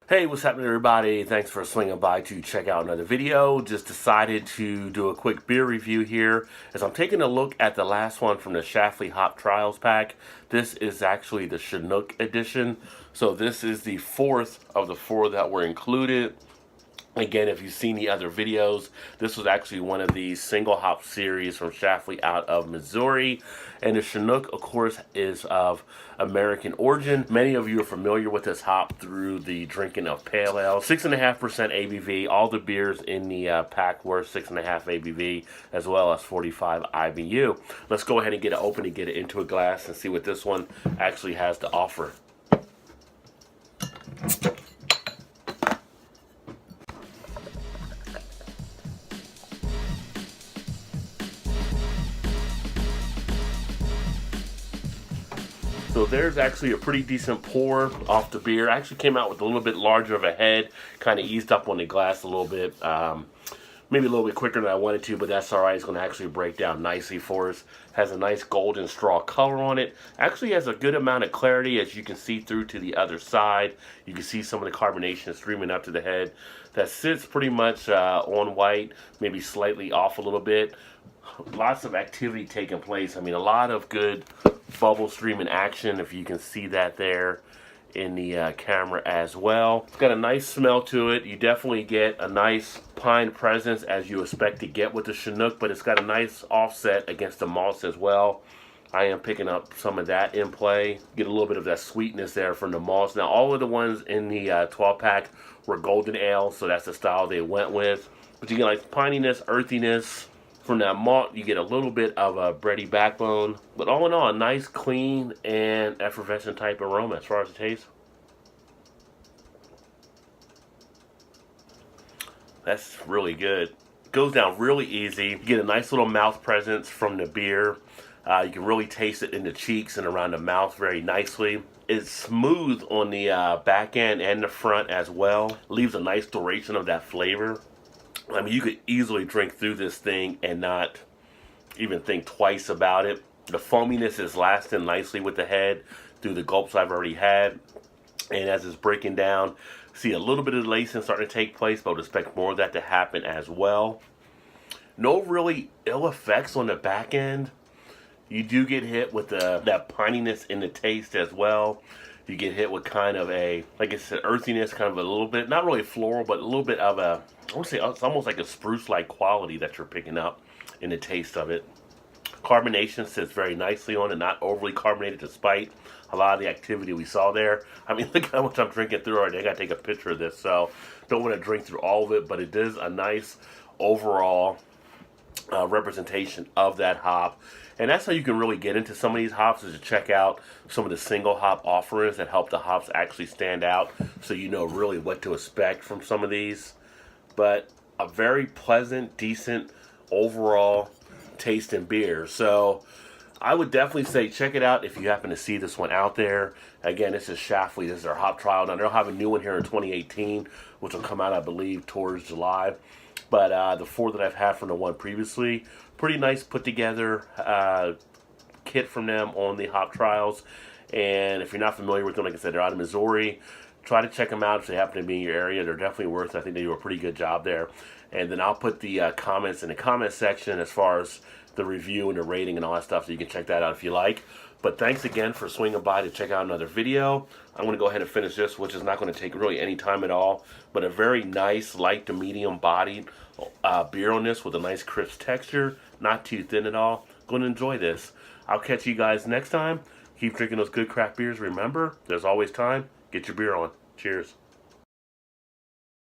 Hey, what's happening, everybody? Thanks for swinging by to check out another video. Just decided to do a quick beer review here as I'm taking a look at the last one from the Schlafly Hop Trials pack. This is actually the Chinook edition. So this is the fourth of the four that were included. Again, if you've seen the other videos, this was actually one of the single hop series from Schlafly out of Missouri. And the Chinook, of course, is of American origin. Many of you are familiar with this hop through the drinking of pale ale. 6.5% ABV. All the beers in the pack were 6.5 ABV, as well as 45 IBU. Let's go ahead and get it open and get it into a glass and see what this one actually has to offer. So there's actually a pretty decent pour off the beer. I actually came out with a little bit larger of a head, kind of eased up on the glass a little bit. Maybe a little bit quicker than I wanted to, but that's all right. It's going to actually break down nicely for us. Has a nice golden straw color on it. Actually has a good amount of clarity, as you can see through to the other side. You can see some of the carbonation streaming up to the head. That sits pretty much on white, maybe slightly off a little bit. Lots of activity taking place. I mean, a lot of good bubble streaming action, if you can see that there in the camera as well. It's got a nice smell to it. You definitely get a nice pine presence, as you expect to get with the Chinook, but it's got a nice offset against the malts as well. I am picking up some of that in play. Get a little bit of that sweetness there from the malts. Now, all of the ones in the 12 pack were golden ale, so that's the style they went with. But you get like pininess, earthiness. From that malt, you get a little bit of a bready backbone. But all in all, a nice, clean, and effervescent type aroma as far as the taste. That's really good. Goes down really easy. You get a nice little mouth presence from the beer. You can really taste it in the cheeks and around the mouth very nicely. It's smooth on the back end and the front as well. Leaves a nice duration of that flavor. I mean, you could easily drink through this thing and not even think twice about it. The foaminess is lasting nicely with the head through the gulps I've already had. And as it's breaking down, see a little bit of lacing starting to take place, but I would expect more of that to happen as well. No really ill effects on the back end. You do get hit with that pininess in the taste as well. You get hit with kind of a, like I said, earthiness, kind of a little bit, not really floral, but a little bit of a, I want to say it's almost like a spruce-like quality that you're picking up in the taste of it. Carbonation sits very nicely on it, not overly carbonated despite a lot of the activity we saw there. I mean, look how much I'm drinking through already. I got to take a picture of this, so don't want to drink through all of it, but it is a nice overall representation of that hop. And that's how you can really get into some of these hops, is to check out some of the single hop offerings that help the hops actually stand out, so you know really what to expect from some of these. But a very pleasant, decent overall taste in beer. So I would definitely say check it out if you happen to see this one out there. Again, this is Schlafly. This is their hop trial. Now, they'll have a new one here in 2018, which will come out, I believe, towards July. But the four that I've had from the one previously, pretty nice put together kit from them on the hop trials. And if you're not familiar with them, like I said, they're out of Missouri. Try to check them out if they happen to be in your area. They're definitely worth it. I think they do a pretty good job there. And then I'll put the comments in the comment section as far as the review and the rating and all that stuff, so you can check that out if you like. But thanks again for swinging by to check out another video. I'm going to go ahead and finish this, which is not going to take really any time at all. But a very nice, light to medium bodied beer on this with a nice crisp texture. Not too thin at all. Going to enjoy this. I'll catch you guys next time. Keep drinking those good craft beers. Remember, there's always time. Get your beer on. Cheers.